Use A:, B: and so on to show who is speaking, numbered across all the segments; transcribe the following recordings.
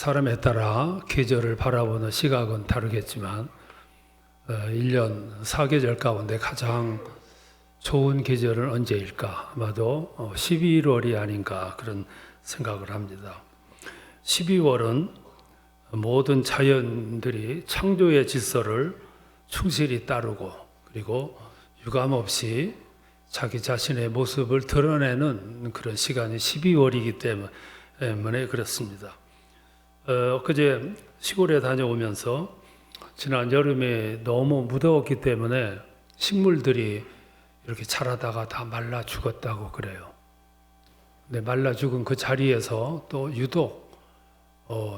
A: 사람에 따라 계절을 바라보는 시각은 다르겠지만 1년 4계절 가운데 가장 좋은 계절은 언제일까? 아마도 12월이 아닌가 그런 생각을 합니다. 12월은 모든 자연들이 창조의 질서를 충실히 따르고 그리고 유감없이 자기 자신의 모습을 드러내는 그런 시간이 12월이기 때문에 그렇습니다. 엊그제 시골에 다녀오면서 지난 여름에 너무 무더웠기 때문에 식물들이 이렇게 자라다가 다 말라 죽었다고 그래요. 근데 말라 죽은 그 자리에서 또 유독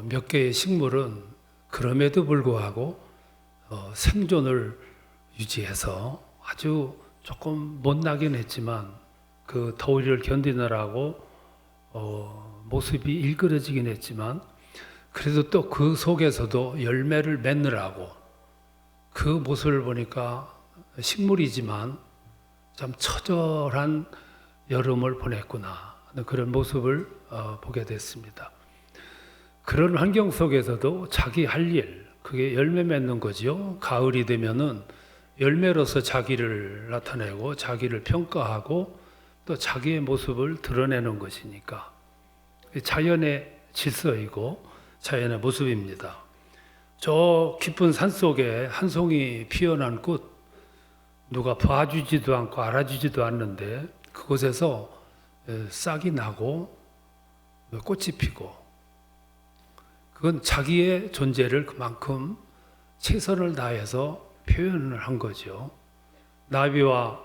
A: 몇 개의 식물은 그럼에도 불구하고 생존을 유지해서 아주 조금 못나긴 했지만 그 더위를 견디느라고 모습이 일그러지긴 했지만 그래도 또 그 속에서도 열매를 맺느라고 그 모습을 보니까 식물이지만 참 처절한 여름을 보냈구나 그런 모습을 보게 됐습니다. 그런 환경 속에서도 자기 할 일, 그게 열매 맺는 거죠. 가을이 되면은 열매로서 자기를 나타내고 자기를 평가하고 또 자기의 모습을 드러내는 것이니까 자연의 질서이고 자연의 모습입니다. 저 깊은 산 속에 한 송이 피어난 꽃, 누가 봐주지도 않고 알아주지도 않는데 그곳에서 싹이 나고 꽃이 피고 그건 자기의 존재를 그만큼 최선을 다해서 표현을 한 거죠. 나비와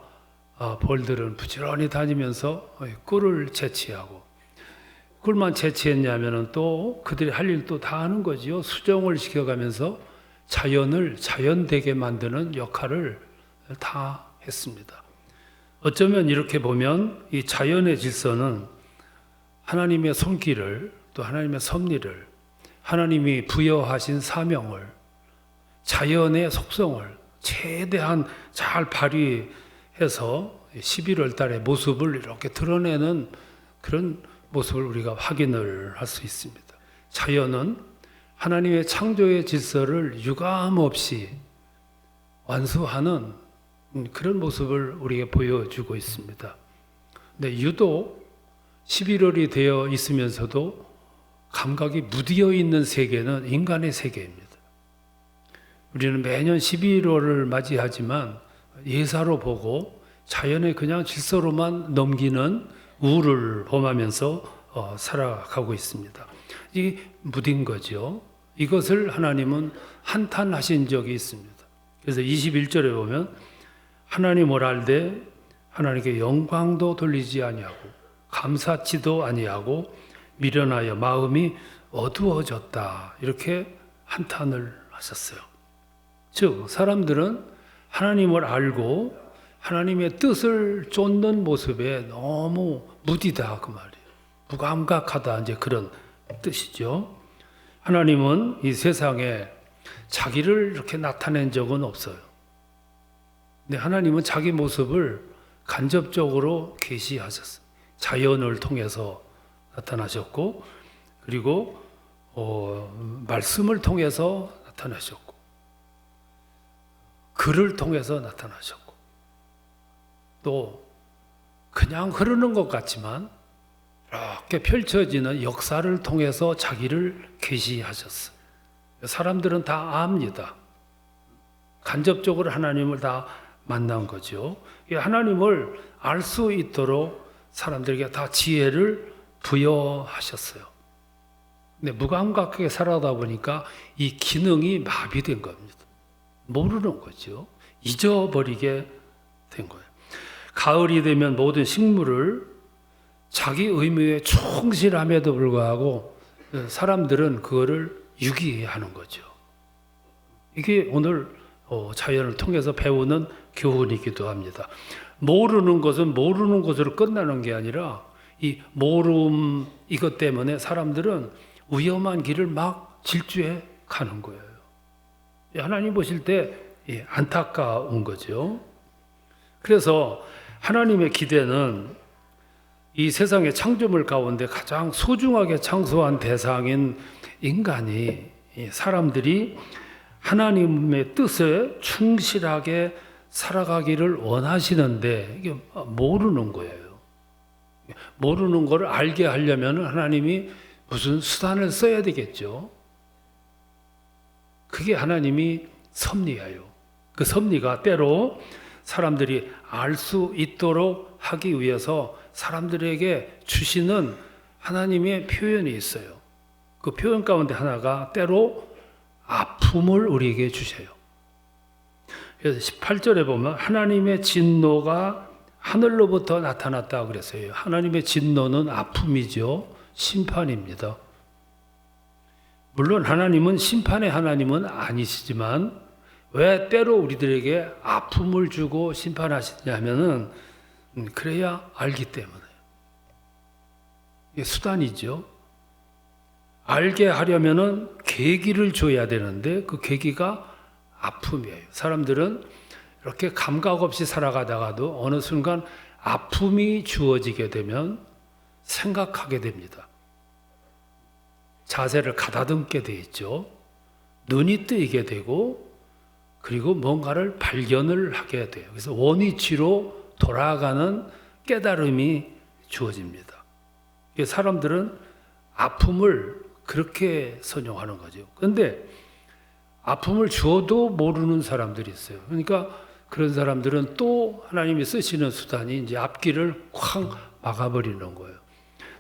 A: 벌들은 부지런히 다니면서 꿀을 채취하고 꿀만 채취했냐면은 또 그들이 할 일도 다 하는 거지요. 수정을 시켜가면서 자연을 자연되게 만드는 역할을 다 했습니다. 어쩌면 이렇게 보면 이 자연의 질서는 하나님의 손길을 또 하나님의 섭리를 하나님이 부여하신 사명을 자연의 속성을 최대한 잘 발휘해서 11월 달의 모습을 이렇게 드러내는 그런 모습을 우리가 확인을 할 수 있습니다. 자연은 하나님의 창조의 질서를 유감없이 완수하는 그런 모습을 우리에게 보여주고 있습니다. 근데 유독 11월이 되어 있으면서도 감각이 무디어 있는 세계는 인간의 세계입니다. 우리는 매년 11월을 맞이하지만 예사로 보고 자연의 그냥 질서로만 넘기는 우를 범하면서 살아가고 있습니다. 이 무딘 거죠. 이것을 하나님은 한탄하신 적이 있습니다. 그래서 21절에 보면 하나님을 알되 하나님께 영광도 돌리지 아니하고 감사치도 아니하고 미련하여 마음이 어두워졌다. 이렇게 한탄을 하셨어요. 즉 사람들은 하나님을 알고 하나님의 뜻을 쫓는 모습에 너무 무디다 그 말이에요. 무감각하다 이제 그런 뜻이죠. 하나님은 이 세상에 자기를 이렇게 나타낸 적은 없어요. 근데 하나님은 자기 모습을 간접적으로 계시하셨어요. 자연을 통해서 나타나셨고 그리고 말씀을 통해서 나타나셨고 글을 통해서 나타나셨고 또 그냥 흐르는 것 같지만 이렇게 펼쳐지는 역사를 통해서 자기를 계시하셨어요. 사람들은 다 압니다. 간접적으로 하나님을 다 만난 거죠. 하나님을 알 수 있도록 사람들에게 다 지혜를 부여하셨어요. 근데 무감각하게 살아다 보니까 이 기능이 마비된 겁니다. 모르는 거죠. 잊어버리게 된 거예요. 가을이 되면 모든 식물을 자기 의무에 충실함에도 불구하고 사람들은 그거를 유기하는 거죠. 이게 오늘 자연을 통해서 배우는 교훈이기도 합니다. 모르는 것은 모르는 것으로 끝나는 게 아니라 이 모름 이것 때문에 사람들은 위험한 길을 막 질주해 가는 거예요. 하나님 보실 때 안타까운 거죠. 그래서 하나님의 기대는 이 세상의 창조물 가운데 가장 소중하게 창조한 대상인 인간이 사람들이 하나님의 뜻에 충실하게 살아가기를 원하시는데 이게 모르는 거예요. 모르는 걸 알게 하려면 하나님이 무슨 수단을 써야 되겠죠. 그게 하나님이 섭리예요. 그 섭리가 때로 사람들이 알 수 있도록 하기 위해서 사람들에게 주시는 하나님의 표현이 있어요. 그 표현 가운데 하나가 때로 아픔을 우리에게 주세요. 그래서 18절에 보면 하나님의 진노가 하늘로부터 나타났다 그랬어요. 하나님의 진노는 아픔이죠. 심판입니다. 물론 하나님은 심판의 하나님은 아니시지만 왜 때로 우리들에게 아픔을 주고 심판하시냐면은 그래야 알기 때문에. 이게 수단이죠. 알게 하려면은 계기를 줘야 되는데 그 계기가 아픔이에요. 사람들은 이렇게 감각 없이 살아가다가도 어느 순간 아픔이 주어지게 되면 생각하게 됩니다. 자세를 가다듬게 돼 있죠. 눈이 뜨이게 되고 그리고 뭔가를 발견을 하게 돼요. 그래서 원위치로 돌아가는 깨달음이 주어집니다. 사람들은 아픔을 그렇게 선용하는 거죠. 그런데 아픔을 주어도 모르는 사람들이 있어요. 그러니까 그런 사람들은 또 하나님이 쓰시는 수단이 이제 앞길을 쾅 막아버리는 거예요.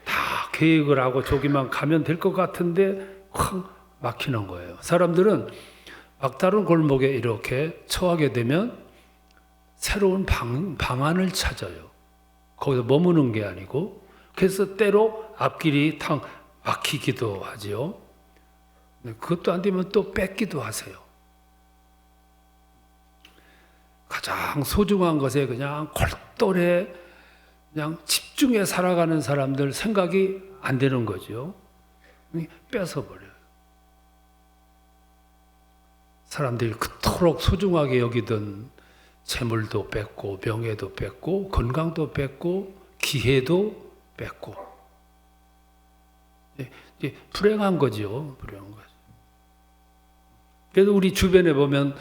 A: 다 계획을 하고 저기만 가면 될 것 같은데 쾅 막히는 거예요. 사람들은 막다른 골목에 이렇게 처하게 되면 새로운 방안을 찾아요. 거기서 머무는 게 아니고 그래서 때로 앞길이 탕 막히기도 하죠. 그것도 안 되면 또 뺏기도 하세요. 가장 소중한 것에 그냥 골똘해 그냥 집중해 살아가는 사람들 생각이 안 되는 거죠. 뺏어버려요. 사람들이 그토록 소중하게 여기던 재물도 뺏고 명예도 뺏고 건강도 뺏고 기회도 뺏고 불행한 거죠. 불행한 거죠. 그래도 우리 주변에 보면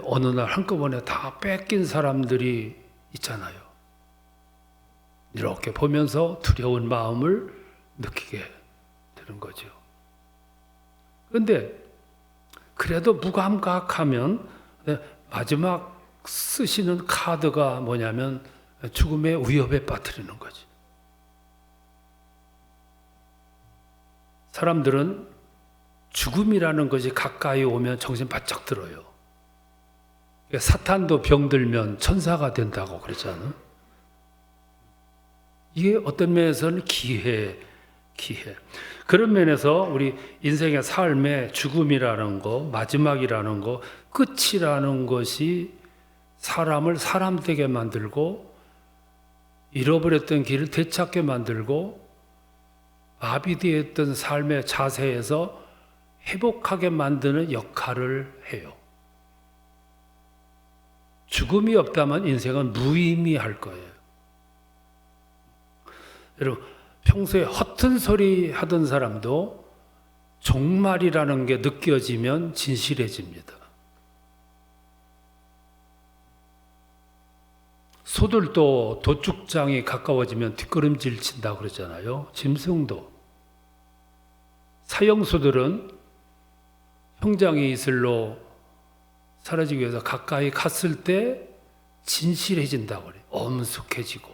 A: 어느 날 한꺼번에 다 뺏긴 사람들이 있잖아요. 이렇게 보면서 두려운 마음을 느끼게 되는 거죠. 그런데 그래도 무감각하면 마지막 쓰시는 카드가 뭐냐면 죽음의 위협에 빠뜨리는 거지. 사람들은 죽음이라는 것이 가까이 오면 정신 바짝 들어요. 사탄도 병들면 천사가 된다고 그랬잖아요. 이게 어떤 면에서는 기회. 그런 면에서 우리 인생의 삶의 죽음이라는 거, 마지막이라는 거, 끝이라는 것이 사람을 사람 되게 만들고 잃어버렸던 길을 되찾게 만들고 마비되었던 삶의 자세에서 회복하게 만드는 역할을 해요. 죽음이 없다면 인생은 무의미할 거예요. 여러분, 평소에 허튼 소리 하던 사람도 종말이라는 게 느껴지면 진실해집니다. 소들도 도축장이 가까워지면 뒷걸음질 친다고 그러잖아요. 짐승도. 사형수들은 형장의 이슬로 사라지기 위해서 가까이 갔을 때 진실해진다고 그래요. 엄숙해지고.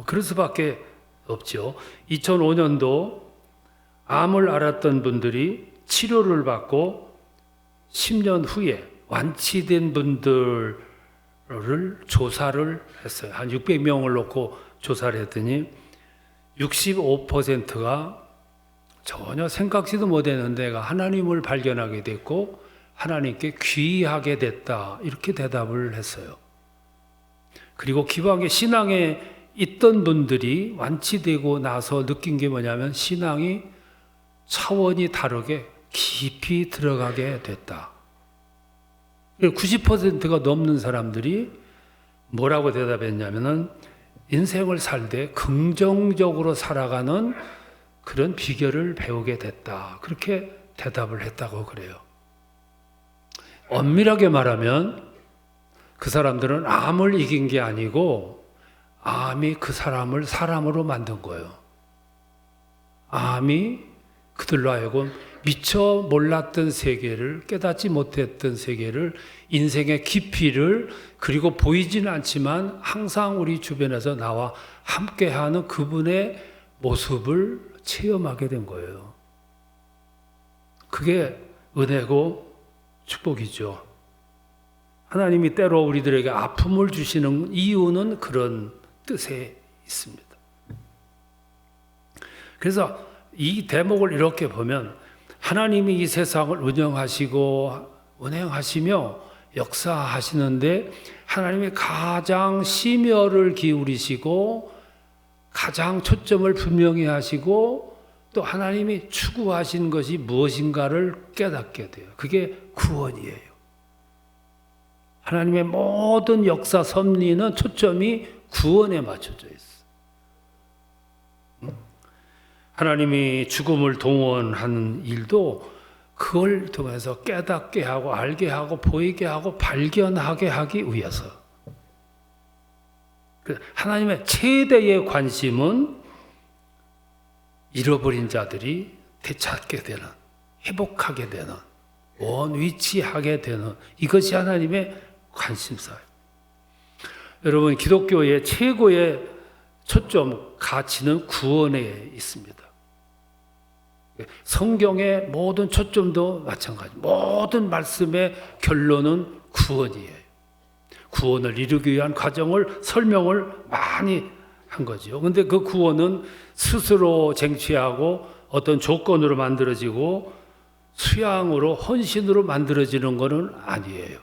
A: 그럴 수밖에 없죠. 2005년도 암을 앓았던 분들이 치료를 받고 10년 후에 완치된 분들을 조사를 했어요. 한 600명을 놓고 조사를 했더니 65%가 전혀 생각지도 못했는 데가 하나님을 발견하게 됐고 하나님께 귀하게 됐다. 이렇게 대답을 했어요. 그리고 기왕에 신앙에 있던 분들이 완치되고 나서 느낀 게 뭐냐면 신앙이 차원이 다르게 깊이 들어가게 됐다. 90%가 넘는 사람들이 뭐라고 대답했냐면은 인생을 살 때 긍정적으로 살아가는 그런 비결을 배우게 됐다. 그렇게 대답을 했다고 그래요. 엄밀하게 말하면 그 사람들은 암을 이긴 게 아니고 암이 그 사람을 사람으로 만든 거예요. 암이 그들로 하여금 미처 몰랐던 세계를, 깨닫지 못했던 세계를, 인생의 깊이를, 그리고 보이지는 않지만 항상 우리 주변에서 나와 함께하는 그분의 모습을 체험하게 된 거예요. 그게 은혜고 축복이죠. 하나님이 때로 우리들에게 아픔을 주시는 이유는 그런 뜻에 있습니다. 그래서 이 대목을 이렇게 보면 하나님이 이 세상을 운영하시고 운행하시며 역사하시는데 하나님이 가장 심혈을 기울이시고 가장 초점을 분명히 하시고 또 하나님이 추구하신 것이 무엇인가를 깨닫게 돼요. 그게 구원이에요. 하나님의 모든 역사 섭리는 초점이 구원에 맞춰져 있어요. 하나님이 죽음을 동원하는 일도 그걸 통해서 깨닫게 하고 알게 하고 보이게 하고 발견하게 하기 위해서. 하나님의 최대의 관심은 잃어버린 자들이 되찾게 되는, 회복하게 되는, 원위치하게 되는, 이것이 하나님의 관심사예요. 여러분, 기독교의 최고의 초점, 가치는 구원에 있습니다. 성경의 모든 초점도 마찬가지. 모든 말씀의 결론은 구원이에요. 구원을 이루기 위한 과정을 설명을 많이 한 거죠. 그런데 그 구원은 스스로 쟁취하고 어떤 조건으로 만들어지고 수양으로 헌신으로 만들어지는 것은 아니에요.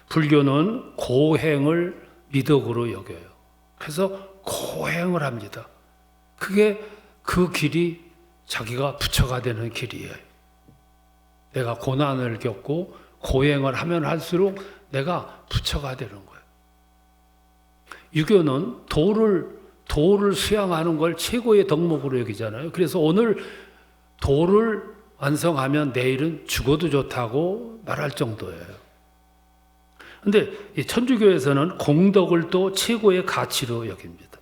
A: 불교는 고행을 미덕으로 여겨요. 그래서 고행을 합니다. 그게 그 길이 자기가 부처가 되는 길이에요. 내가 고난을 겪고 고행을 하면 할수록 내가 부처가 되는 거예요. 유교는 도를 수양하는 걸 최고의 덕목으로 여기잖아요. 그래서 오늘 도를 완성하면 내일은 죽어도 좋다고 말할 정도예요. 그런데 천주교에서는 공덕을 또 최고의 가치로 여깁니다.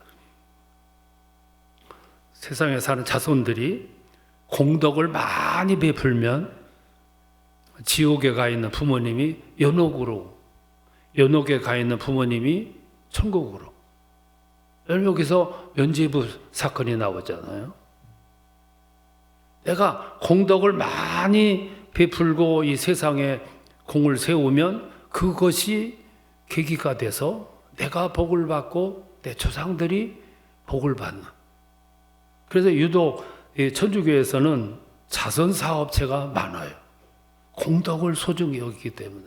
A: 세상에 사는 자손들이 공덕을 많이 베풀면 지옥에 가 있는 부모님이 연옥에 가 있는 부모님이 천국으로. 여기서 면죄부 사건이 나오잖아요. 내가 공덕을 많이 베풀고 이 세상에 공을 세우면 그것이 계기가 돼서 내가 복을 받고 내 조상들이 복을 받는. 그래서 유독 천주교에서는 자선사업체가 많아요. 공덕을 소중히 여기기 때문에.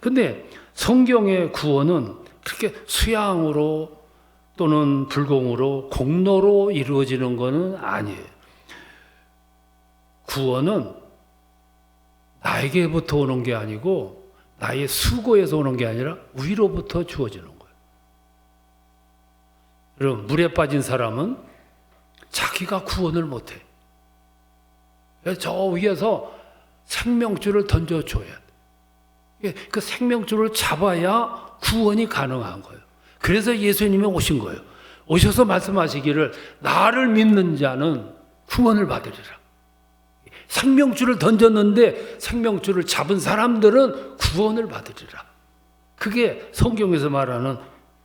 A: 근데 성경의 구원은 그렇게 수양으로 또는 불공으로 공로로 이루어지는 것은 아니에요. 구원은 나에게부터 오는 게 아니고 나의 수고에서 오는 게 아니라 위로부터 주어지는 거예요. 여러분, 물에 빠진 사람은 자기가 구원을 못해. 저 위에서 생명줄을 던져줘야 돼. 그 생명줄을 잡아야 구원이 가능한 거예요. 그래서 예수님이 오신 거예요. 오셔서 말씀하시기를 나를 믿는 자는 구원을 받으리라. 생명줄을 던졌는데 생명줄을 잡은 사람들은 구원을 받으리라. 그게 성경에서 말하는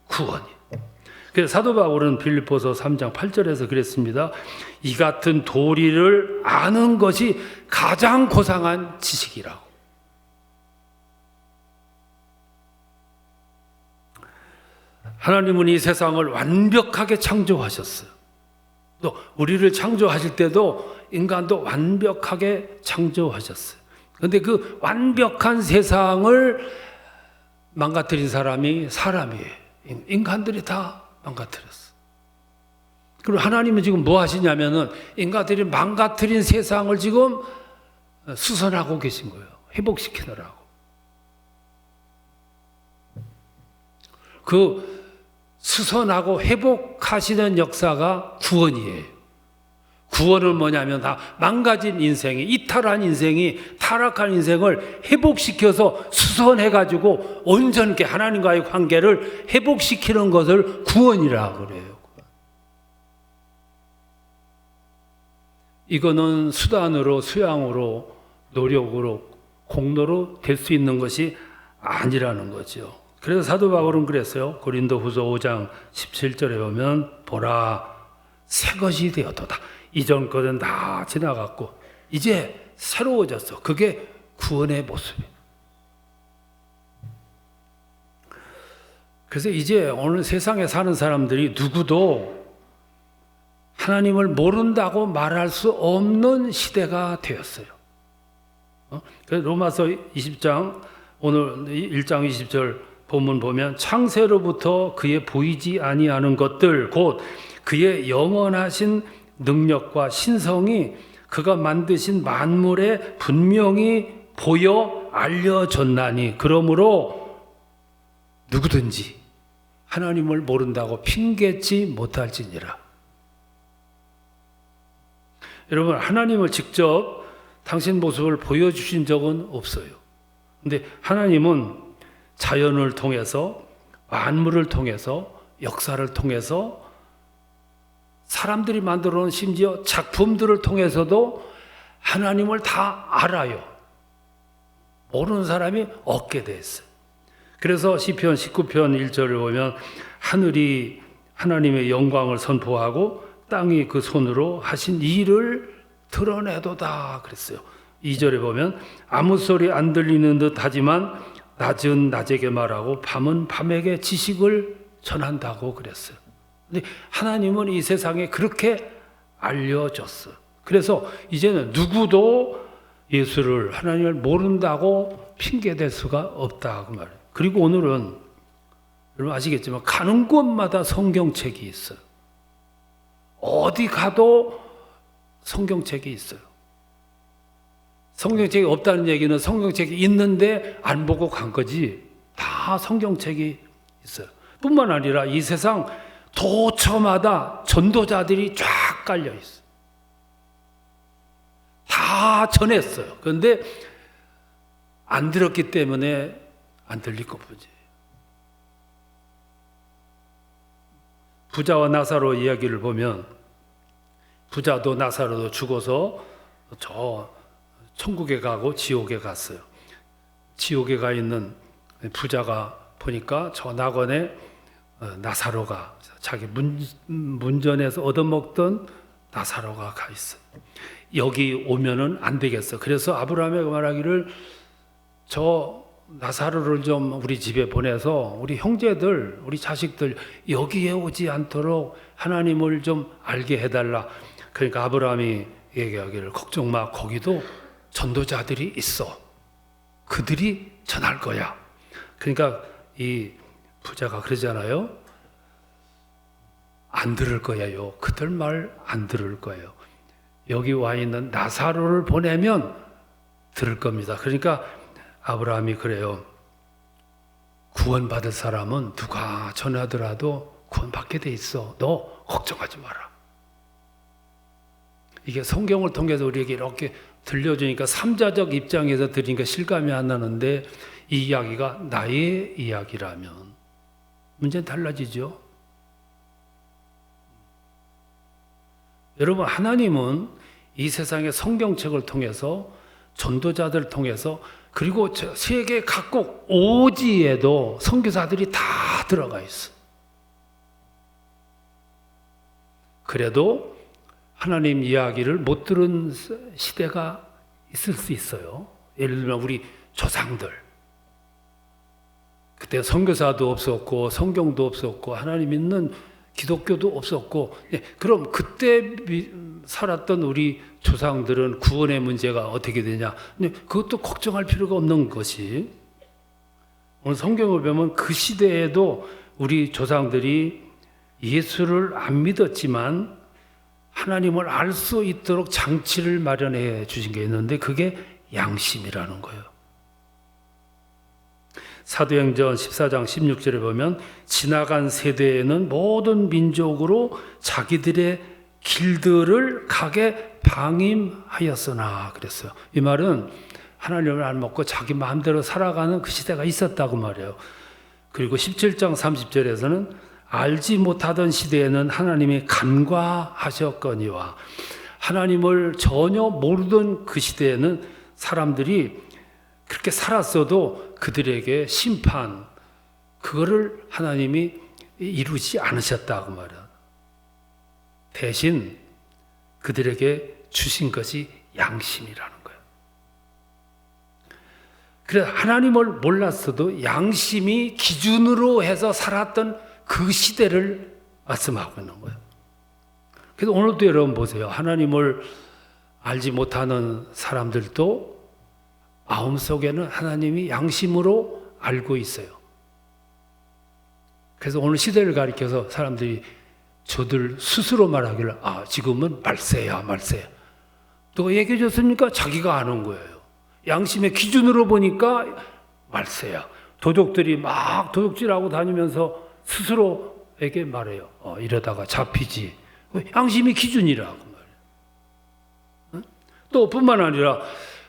A: 구원이에요. 그래서 사도 바울은 빌립보서 3장 8절에서 그랬습니다. 이 같은 도리를 아는 것이 가장 고상한 지식이라고. 하나님은 이 세상을 완벽하게 창조하셨어요. 또 우리를 창조하실 때도 인간도 완벽하게 창조하셨어요. 그런데 그 완벽한 세상을 망가뜨린 사람이 사람이에요. 인간들이 다 망가뜨렸어요. 그리고 하나님은 지금 뭐 하시냐면은 인간들이 망가뜨린 세상을 지금 수선하고 계신 거예요. 회복시키느라고. 그 수선하고 회복하시는 역사가 구원이에요. 구원은 뭐냐면 다 망가진 인생이, 이탈한 인생이, 타락한 인생을 회복시켜서 수선해가지고 온전하게 하나님과의 관계를 회복시키는 것을 구원이라 그래요. 이거는 수단으로, 수양으로, 노력으로, 공로로 될 수 있는 것이 아니라는 거죠. 그래서 사도 바울은 그랬어요. 고린도후서 5장 17절에 보면 보라 새 것이 되었도다. 이전 것은 다 지나갔고 이제 새로워졌어. 그게 구원의 모습이에요. 그래서 이제 오늘 세상에 사는 사람들이 누구도 하나님을 모른다고 말할 수 없는 시대가 되었어요. 그래서 로마서 20장 오늘 1장 20절 본문 보면 창세로부터 그의 보이지 아니하는 것들 곧 그의 영원하신 능력과 신성이 그가 만드신 만물에 분명히 보여 알려졌나니 그러므로 누구든지 하나님을 모른다고 핑계치 못할지니라. 여러분, 하나님을 직접 당신 모습을 보여주신 적은 없어요. 근데 하나님은 자연을 통해서, 만물을 통해서, 역사를 통해서, 사람들이 만들어 놓은 심지어 작품들을 통해서도 하나님을 다 알아요. 모르는 사람이 없게 됐어요. 그래서 시편 19편 1절을 보면 하늘이 하나님의 영광을 선포하고 땅이 그 손으로 하신 일을 드러내도다 그랬어요. 2절에 보면 아무 소리 안 들리는 듯 하지만 낮은 낮에게 말하고 밤은 밤에게 지식을 전한다고 그랬어요. 근데 하나님은 이 세상에 그렇게 알려줬어요. 그래서 이제는 누구도 예수를, 하나님을 모른다고 핑계댈 수가 없다 그 말이에요. 그리고 오늘은 여러분 아시겠지만 가는 곳마다 성경책이 있어요. 어디 가도 성경책이 있어요. 성경책이 없다는 얘기는 성경책이 있는데 안 보고 간 거지. 다 성경책이 있어요. 뿐만 아니라 이 세상 도처마다 전도자들이 쫙 깔려 있어요. 다 전했어요. 그런데 안 들었기 때문에 안 들릴 것뿐이에요. 부자와 나사로 이야기를 보면 부자도 나사로도 죽어서 저 천국에 가고 지옥에 갔어요. 지옥에 가 있는 부자가 보니까 저 낙원에 나사로가 자기 문전에서 얻어먹던 나사로가 가 있어요. 여기 오면은 안 되겠어. 그래서 아브라함이 말하기를 저 나사로를 좀 우리 집에 보내서 우리 형제들, 우리 자식들 여기에 오지 않도록 하나님을 좀 알게 해달라. 그러니까 아브라함이 얘기하기를 걱정 마. 거기도 전도자들이 있어. 그들이 전할 거야. 그러니까 이 부자가 그러잖아요. 안 들을 거예요. 그들 말 안 들을 거예요. 여기 와 있는 나사로를 보내면 들을 겁니다. 그러니까 아브라함이 그래요. 구원받을 사람은 누가 전하더라도 구원받게 돼 있어. 너 걱정하지 마라. 이게 성경을 통해서 우리에게 이렇게 들려주니까 삼자적 입장에서 들으니까 실감이 안 나는데 이 이야기가 나의 이야기라면 문제는 달라지죠. 여러분, 하나님은 이 세상의 성경책을 통해서 전도자들을 통해서 그리고 세계 각국 오지에도 선교사들이 다 들어가 있어. 그래도 하나님 이야기를 못 들은 시대가 있을 수 있어요. 예를 들면 우리 조상들. 그때 선교사도 없었고 성경도 없었고 하나님 믿는 기독교도 없었고, 그럼 그때 살았던 우리 조상들은 구원의 문제가 어떻게 되냐? 그것도 걱정할 필요가 없는 것이 오늘 성경을 보면 그 시대에도 우리 조상들이 예수를 안 믿었지만 하나님을 알 수 있도록 장치를 마련해 주신 게 있는데 그게 양심이라는 거예요. 사도행전 14장 16절에 보면 지나간 세대에는 모든 민족으로 자기들의 길들을 가게 방임하였으나 그랬어요. 이 말은 하나님을 안 먹고 자기 마음대로 살아가는 그 시대가 있었다고 말해요. 그리고 17장 30절에서는 알지 못하던 시대에는 하나님이 간과하셨거니와, 하나님을 전혀 모르던 그 시대에는 사람들이 그렇게 살았어도 그들에게 심판, 그거를 하나님이 이루지 않으셨다고 말이야. 대신 그들에게 주신 것이 양심이라는 거예요. 그래서 하나님을 몰랐어도 양심이 기준으로 해서 살았던 그 시대를 말씀하고 있는 거예요. 그래서 오늘도 여러분 보세요. 하나님을 알지 못하는 사람들도 마음속에는 하나님이 양심으로 알고 있어요. 그래서 오늘 시대를 가리켜서 사람들이 저들 스스로 말하기를 지금은 말세야. 또 얘기해 줬으니까 자기가 아는 거예요. 양심의 기준으로 보니까 말세야. 도둑들이 막 도둑질하고 다니면서 스스로에게 말해요. 이러다가 잡히지. 양심이 기준이라고 말해요. 또 뿐만 아니라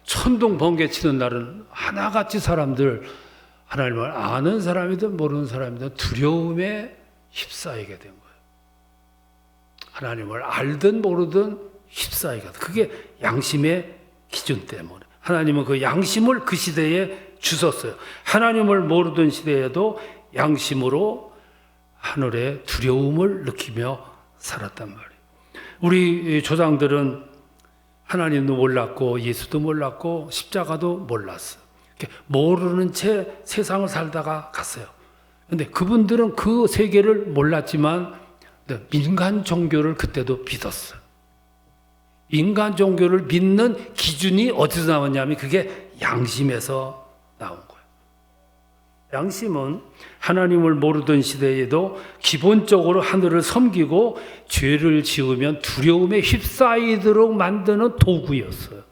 A: 천둥 번개 치는 날은 하나같이 사람들, 하나님을 아는 사람이든 모르는 사람이든 두려움에 휩싸이게 된 거예요. 하나님을 알든 모르든 휩싸이게 된, 그게 양심의 기준 때문에. 하나님은 그 양심을 그 시대에 주셨어요. 하나님을 모르던 시대에도 양심으로 하늘의 두려움을 느끼며 살았단 말이에요. 우리 조상들은 하나님도 몰랐고 예수도 몰랐고 십자가도 몰랐어요. 모르는 채 세상을 살다가 갔어요. 그런데 그분들은 그 세계를 몰랐지만 민간 종교를 그때도 믿었어요. 인간 종교를 믿는 기준이 어디서 나왔냐면 그게 양심에서 나온 거예요. 양심은 하나님을 모르던 시대에도 기본적으로 하늘을 섬기고 죄를 지으면 두려움에 휩싸이도록 만드는 도구였어요.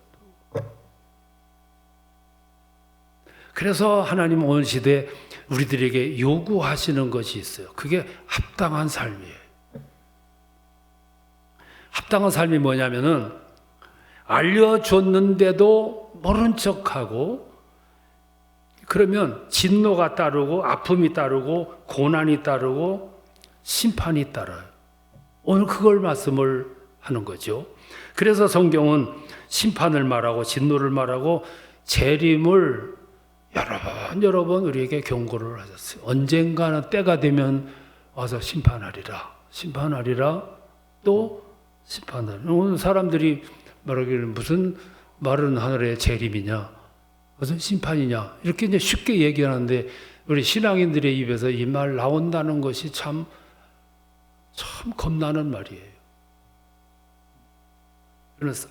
A: 그래서 하나님은 오늘 시대에 우리들에게 요구하시는 것이 있어요. 그게 합당한 삶이에요. 합당한 삶이 뭐냐면은 알려줬는데도 모른 척하고, 그러면 진노가 따르고 아픔이 따르고 고난이 따르고 심판이 따라요. 오늘 그걸 말씀을 하는 거죠. 그래서 성경은 심판을 말하고 진노를 말하고 재림을 여러 번 우리에게 경고를 하셨어요. 언젠가는 때가 되면 와서 심판하리라 또 심판하리라. 오늘 사람들이 말하기를 무슨 마른 하늘의 재림이냐, 무슨 심판이냐, 이렇게 이제 쉽게 얘기하는데 우리 신앙인들의 입에서 이 말 나온다는 것이 참 겁나는 말이에요. 그래서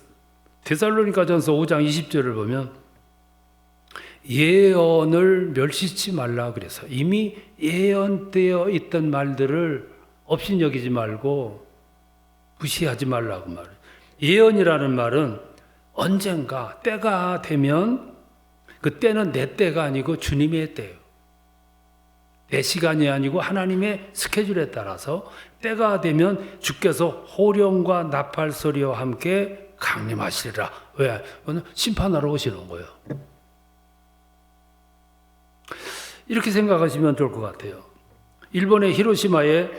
A: 데살로니가전서 5장 20절을 보면 예언을 멸시치 말라 그래서, 이미 예언되어 있던 말들을 업신여기지 말고 무시하지 말라고 말해요. 예언이라는 말은 언젠가 때가 되면, 그 때는 내 때가 아니고 주님의 때예요. 내 시간이 아니고 하나님의 스케줄에 따라서 때가 되면 주께서 호령과 나팔 소리와 함께 강림하시리라. 왜? 심판하러 오시는 거예요. 이렇게 생각하시면 좋을 것 같아요. 일본의 히로시마에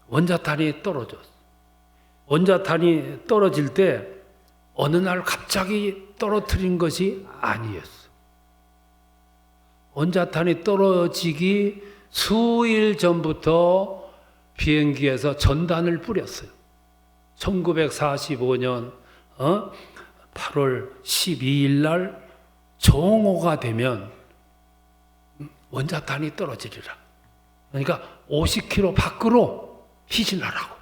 A: 원자탄이 떨어졌어요. 원자탄이 떨어질 때 어느 날 갑자기 떨어뜨린 것이 아니었어요. 원자탄이 떨어지기 수일 전부터 비행기에서 전단을 뿌렸어요. 1945년 8월 12일 날 정오가 되면 원자탄이 떨어지리라. 그러니까 50km 밖으로 피신하라고.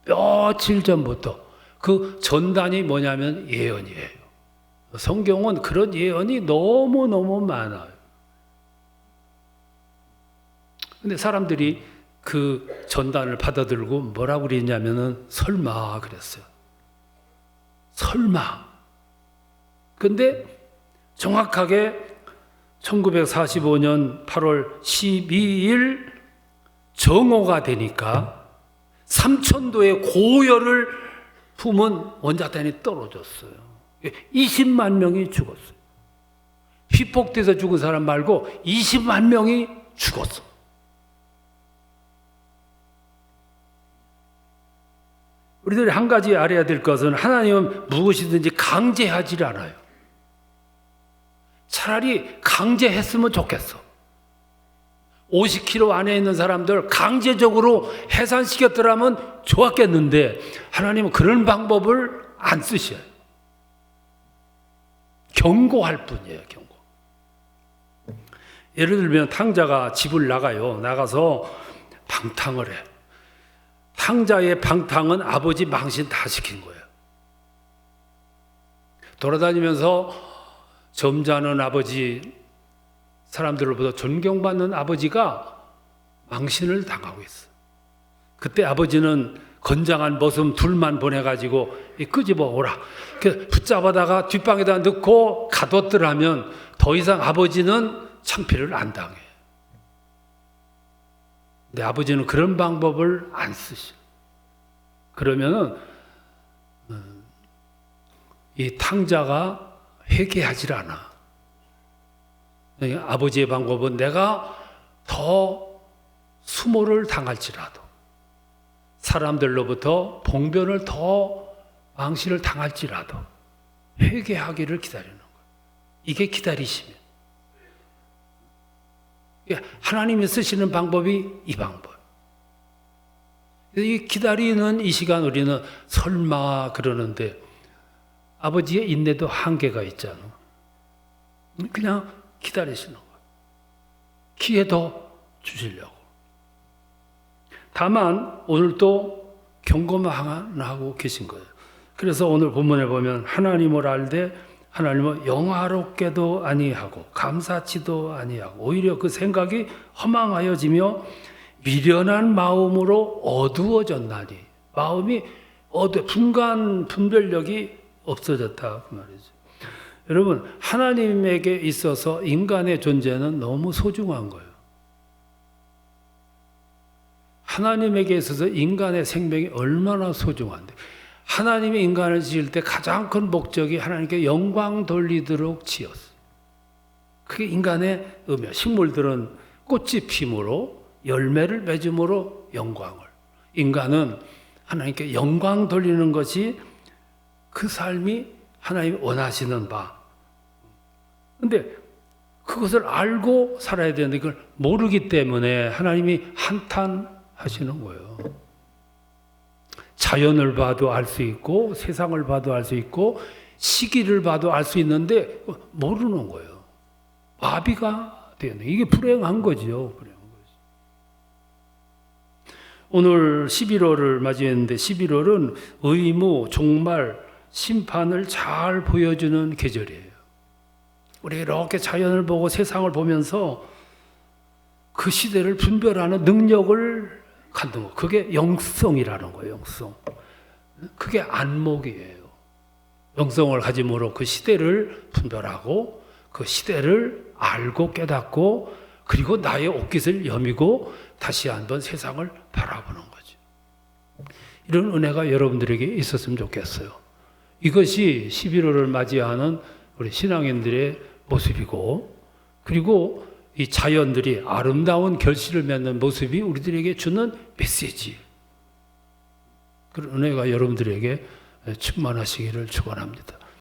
A: 며칠 전부터. 그 전단이 뭐냐면 예언이에요. 성경은 그런 예언이 너무너무 많아요. 근데 사람들이 그 전단을 받아들고 뭐라고 그랬냐면은 설마 그랬어요. 설마. 근데 정확하게 1945년 8월 12일 정오가 되니까 3000도의 고열을 품은 원자탄이 떨어졌어요. 20만 명이 죽었어요. 휘폭돼서 죽은 사람 말고 20만 명이 죽었어. 우리들이 한 가지 알아야 될 것은 하나님은 무엇이든지 강제하지 않아요. 차라리 강제했으면 좋겠어. 50km 안에 있는 사람들 강제적으로 해산시켰더라면 좋았겠는데 하나님은 그런 방법을 안 쓰셔요. 경고할 뿐이에요. 경고. 예를 들면 탕자가 집을 나가서 방탕을 해. 탕자의 방탕은 아버지 망신 다 시킨 거예요. 돌아다니면서 점잖은 아버지, 사람들로부터 존경받는 아버지가 망신을 당하고 있어요. 그때 아버지는 건장한 모습 둘만 보내가지고 끄집어 오라. 붙잡아다가 뒷방에다 넣고 가뒀더라면 더 이상 아버지는 창피를 안 당해요. 근데 아버지는 그런 방법을 안 쓰셔. 그러면은 이 탕자가 회개하질 않아. 아버지의 방법은 내가 더 수모를 당할지라도, 사람들로부터 봉변을 더 망신을 당할지라도 회개하기를 기다리는 거예요. 이게 기다리시면. 하나님이 쓰시는 방법이 이 방법. 이 기다리는 이 시간 우리는 설마 그러는데 아버지의 인내도 한계가 있잖아. 그냥 기다리시는 거예요. 기회 더 주시려고. 다만 오늘 또 경고만 하고 계신 거예요. 그래서 오늘 본문에 보면 하나님을 알되 하나님은 영화롭게도 아니하고 감사치도 아니하고 오히려 그 생각이 허망하여지며 미련한 마음으로 어두워졌나니, 마음이 분별력이 없어졌다 그 말이죠. 여러분, 하나님에게 있어서 인간의 존재는 너무 소중한 거예요. 하나님에게 있어서 인간의 생명이 얼마나 소중한데, 하나님이 인간을 지을 때 가장 큰 목적이 하나님께 영광 돌리도록 지었어요. 그게 인간의 의미야. 식물들은 꽃이 피므로 열매를 맺음으로 영광을. 인간은 하나님께 영광 돌리는 것이 그 삶이 하나님이 원하시는 바. 근데 그것을 알고 살아야 되는데 그걸 모르기 때문에 하나님이 한탄하시는 거예요. 자연을 봐도 알 수 있고 세상을 봐도 알 수 있고 시기를 봐도 알 수 있는데 모르는 거예요. 마비가 되는, 이게 불행한 거죠. 불행한 거죠. 오늘 11월을 맞이했는데 11월은 의무, 종말, 심판을 잘 보여주는 계절이에요. 우리 이렇게 자연을 보고 세상을 보면서 그 시대를 분별하는 능력을 갖는 거. 그게 영성이라는 거예요. 영성. 그게 안목이에요. 영성을 가짐으로 그 시대를 분별하고 그 시대를 알고 깨닫고 그리고 나의 옷깃을 여미고 다시 한번 세상을 바라보는 거죠. 이런 은혜가 여러분들에게 있었으면 좋겠어요. 이것이 11월을 맞이하는 우리 신앙인들의 모습이고, 그리고 이 자연들이 아름다운 결실을 맺는 모습이 우리들에게 주는 메시지. 그런 은혜가 여러분들에게 충만하시기를 축원합니다.